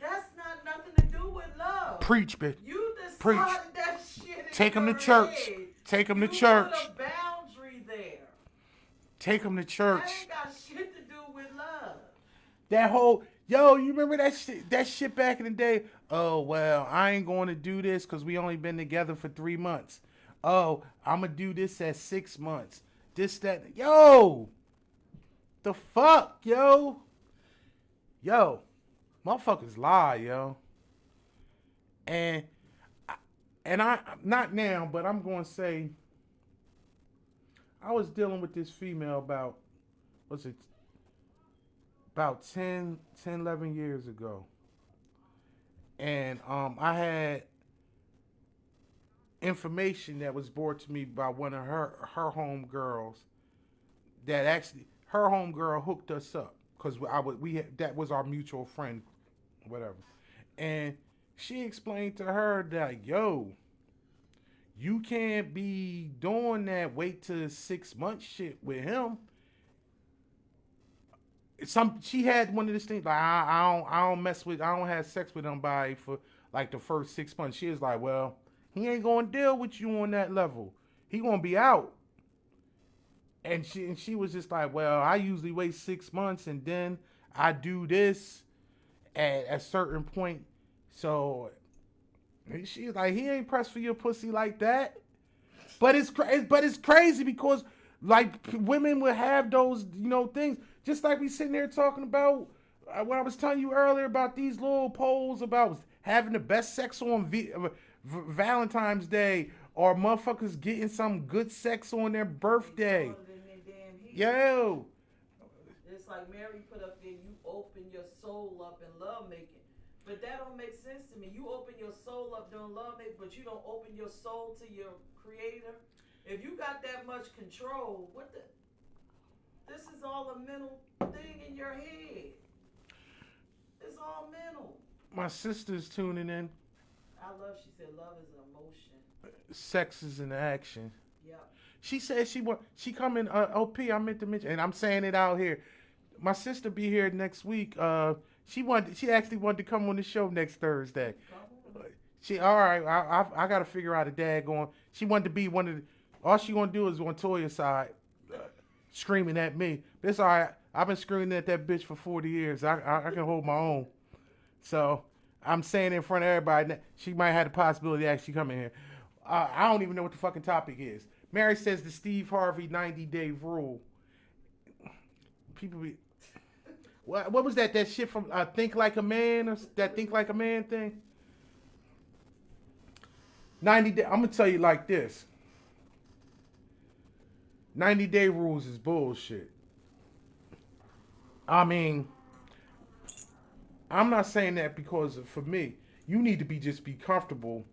That's not nothing to do with love. Preach, bitch. You decided Preach. that shit in Take 'em to your church. head. Take 'em to You church. put a boundary there. Take them to That church. ain't got shit to do with love. That whole you remember that shit? That shit back in the day. Oh well, I ain't going to do this because we only been together for 3 months. Oh, I'm gonna do this at 6 months. This that the fuck yo, motherfuckers lie yo. And I not now, but I'm going to say I was dealing with this female about about 10, 11 years ago. And I had information that was brought to me by one of her home girls that actually her home girl hooked us up because that was our mutual friend, whatever. And she explained to her that you can't be doing that wait till 6 months shit with him. She had one of these things like I don't have sex with somebody for like the first 6 months. She was like, well, he ain't gonna deal with you on that level. He gonna be out. And she was just like, well, I usually wait 6 months and then I do this at a certain point. So she's like, he ain't pressed for your pussy like that. But it's crazy because like women would have those things. Just like we sitting there talking about what I was telling you earlier about these little polls about having the best sex on Valentine's Day or motherfuckers getting some good sex on their birthday. Yo. It's like Mary put up there, you open your soul up in love making. But that don't make sense to me. You open your soul up doing love making, but you don't open your soul to your creator. If you got that much control, this is all a mental thing in your head. It's all mental. My sister's tuning in. She said love is an emotion. Sex is an action. Yep. She said she coming, OP, I meant to mention, and I'm saying it out here. My sister be here next week. She actually wanted to come on the show next Thursday. All right, I got to figure out a daggone. She wanted to be one of the, all she gonna do is on Toya's side, screaming at me. But it's all right. I've been screaming at that bitch for 40 years. I can hold my own. So I'm saying in front of everybody that she might have the possibility to actually come in here. I don't even know what the fucking topic is. Mary says the Steve Harvey 90-day rule. People be, what was that? That shit from Think Like a Man, or that Think Like a Man thing? 90 day. I'm gonna tell you like this. 90-day rules is bullshit. I mean, I'm not saying that because for me, you need to be comfortable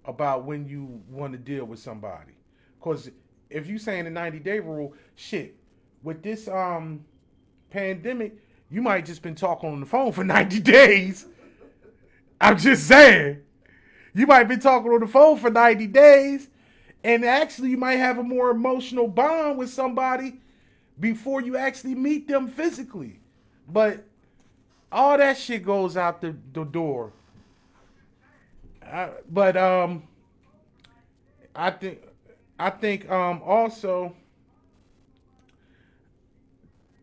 about when you want to deal with somebody. Because if you saying the 90-day rule, shit, with this pandemic, you might just been talking on the phone for 90 days. I'm just saying. You might be talking on the phone for 90 days, and actually you might have a more emotional bond with somebody before you actually meet them physically. But all that shit goes out the door. I think also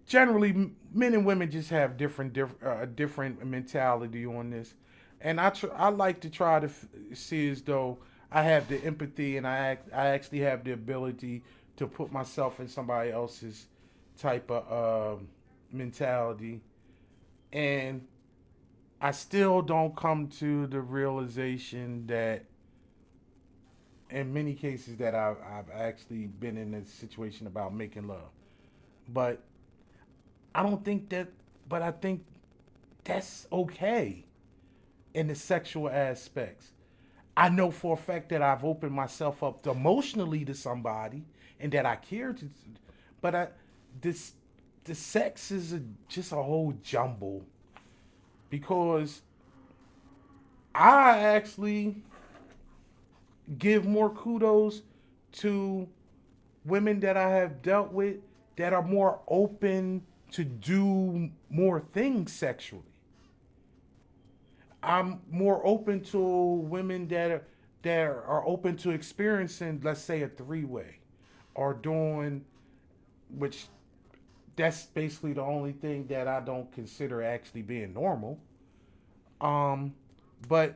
generally men and women just have different mentality on this, and I like to try to see as though I have the empathy and I actually have the ability to put myself in somebody else's type of mentality, and I still don't come to the realization that in many cases that I've actually been in a situation about making love. But I don't think that, but I think that's okay in the sexual aspects. I know for a fact that I've opened myself up emotionally to somebody and that I care to, but this, the sex is just a whole jumble because I actually give more kudos to women that I have dealt with that are more open to do more things sexually. I'm more open to women that are open to experiencing, let's say, a three-way, or doing, which that's basically the only thing that I don't consider actually being normal. But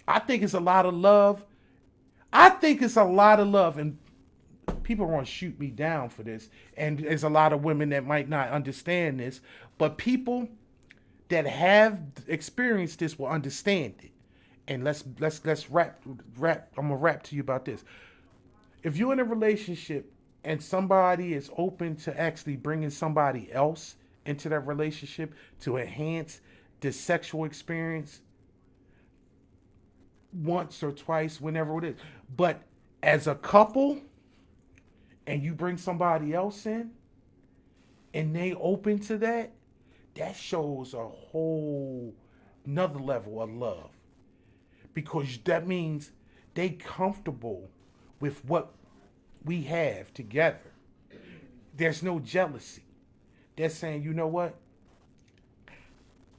I think it's a lot of love. I think it's a lot of love, and people are going to shoot me down for this. And there's a lot of women that might not understand this, but people that have experienced this will understand it. And let's wrap. I'm gonna rap to you about this. If you're in a relationship and somebody is open to actually bringing somebody else into that relationship to enhance the sexual experience once or twice, whenever it is, but as a couple, and you bring somebody else in, and they open to that, that shows a whole another level of love. Because that means they comfortable with what we have together. There's no jealousy. They're saying, you know what?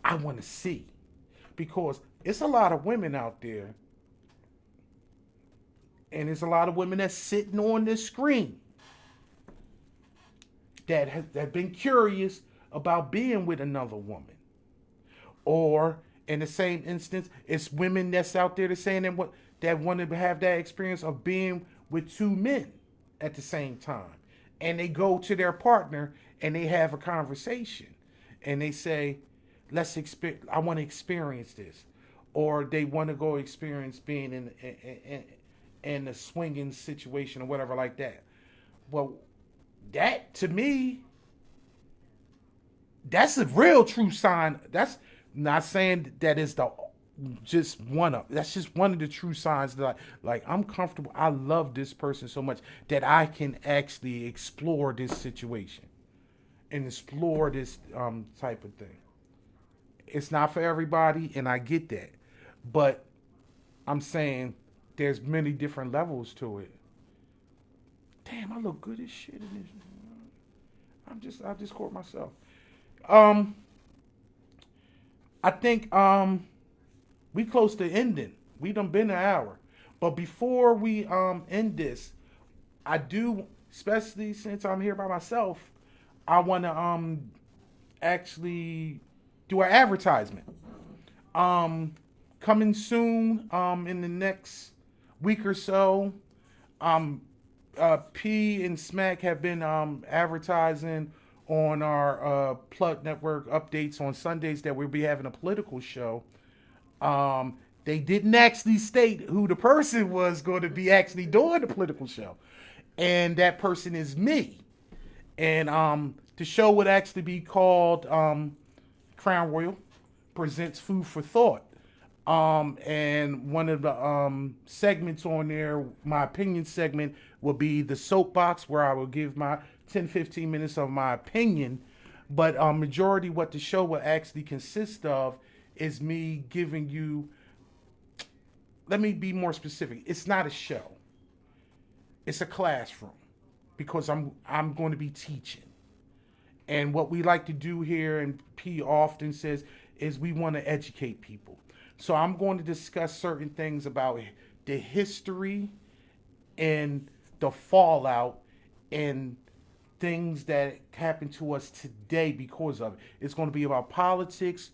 I want to see. Because it's a lot of women out there, and there's a lot of women that's sitting on this screen that have been curious about being with another woman. Or in the same instance, it's women that's out there that's saying that want to have that experience of being with two men at the same time. And they go to their partner and they have a conversation and they say, I want to experience this. Or they want to go experience being in a swinging situation or whatever like that. Well, that to me, that's a real true sign. That's not saying that is that's just one of the true signs that like I'm comfortable. I love this person so much that I can actually explore this situation and explore this type of thing. It's not for everybody, and I get that, but I'm saying there's many different levels to it. Damn, I look good as shit in this. I just caught myself. I think we close to ending. We done been an hour. But before we end this, I do, especially since I'm here by myself, I want to actually do an advertisement. Coming soon in the next week or so, P and Smack have been advertising on our Plug Network updates on Sundays that we'll be having a political show. They didn't actually state who the person was going to be actually doing the political show. And that person is me. And the show would actually be called Crown Royal Presents Food for Thought. And one of the segments on there, my opinion segment, will be the soapbox, where I will give my 10-15 minutes of my opinion. But majority what the show will actually consist of is me giving you, let me be more specific. It's not a show. It's a classroom, because I'm going to be teaching. And what we like to do here, and P often says, is we want to educate people. So I'm going to discuss certain things about the history and the fallout and things that happen to us today because of it. It's going to be about politics,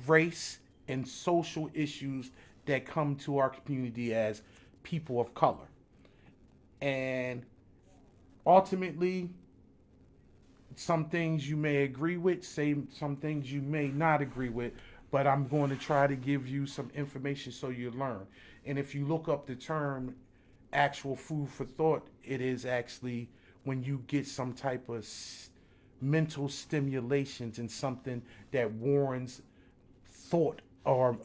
race, and social issues that come to our community as people of color. And ultimately, some things you may agree with, some things you may not agree with, but I'm going to try to give you some information so you learn. And if you look up the term actual food for thought, it is actually when you get some type of mental stimulations and something that warrants thought or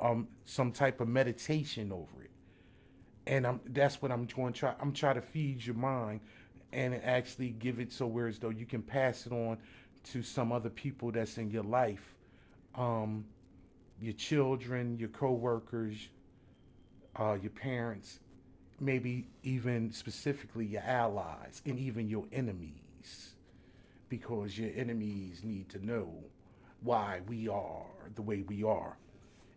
some type of meditation over it. And that's what I'm going to try. I'm trying to feed your mind and actually give it so where as though you can pass it on to some other people that's in your life, your children, your co-workers, your parents, maybe even specifically your allies and even your enemies, because your enemies need to know why we are the way we are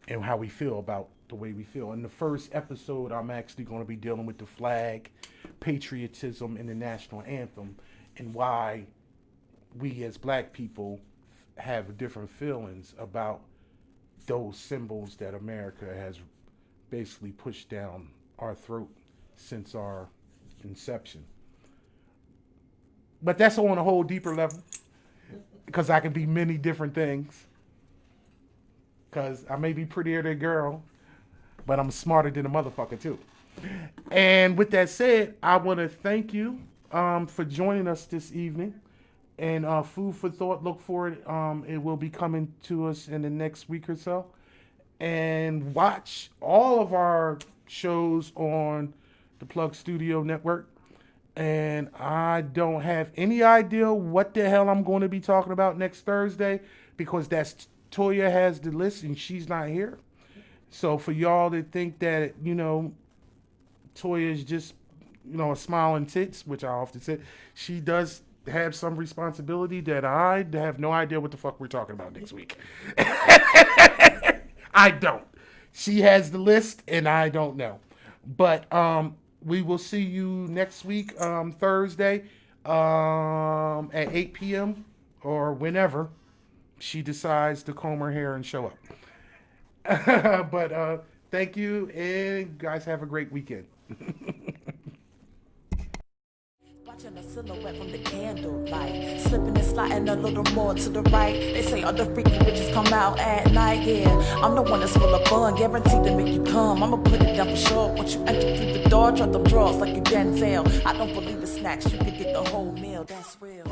and how we feel about the way we feel. In the first episode, I'm actually going to be dealing with the flag, patriotism, and the national anthem, and why we as black people have different feelings about those symbols that America has basically pushed down our throat since our inception. But that's on a whole deeper level, because I can be many different things. Because I may be prettier than a girl, but I'm smarter than a motherfucker too. And with that said, I want to thank you for joining us this evening. And Food for Thought, look for it. It will be coming to us in the next week or so. And watch all of our shows on the Plug Studio Network. And I don't have any idea what the hell I'm going to be talking about next Thursday, because that's Toya has the list and she's not here. So for y'all that think that, you know, Toya is just, you know, a smiling tits, which I often say, she does have some responsibility that I have no idea what the fuck we're talking about next week. I don't. She has the list and I don't know. But we will see you next week, Thursday, at 8 p.m. or whenever she decides to comb her hair and show up. But thank you, and guys have a great weekend. Watching the silhouette from the candlelight, slipping and sliding a little more to the right. They say all the freaky bitches come out at night. Yeah, I'm the one that's full of fun, guaranteed to make you come. I'ma put it down for sure. Once you enter through the door, drop them drawers like you Denzel. I don't believe in snacks, you can get the whole meal. That's real.